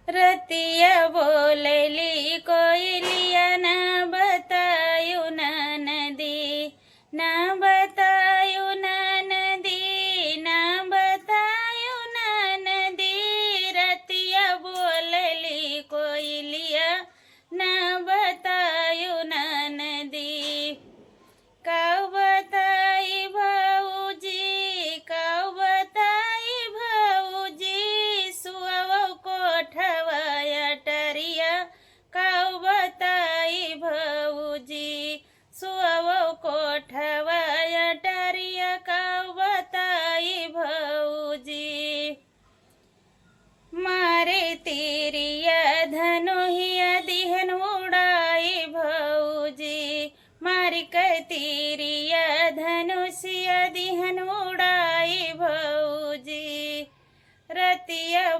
रतिया बोलली कोयलिया ना बतायु ना नदी, ना बतायु ना नदी, ना बतायु ना नदी। रतिया बोलली कोयलिया ना बतायु ना नदी। काऊ बताई भाऊजी, काऊ बताई भाऊजी, सुअवो कोठवा अटरिया। काऊ बताई भाऊजी, सुअवो कोठवा अटरिया। काऊ बताई भाऊजी। मारे तीरिया धनुहिया दिहन उड़ाई भाऊजी, मारी तीरिया धनुषिया दिहन उड़ाई भाऊजी। रतिया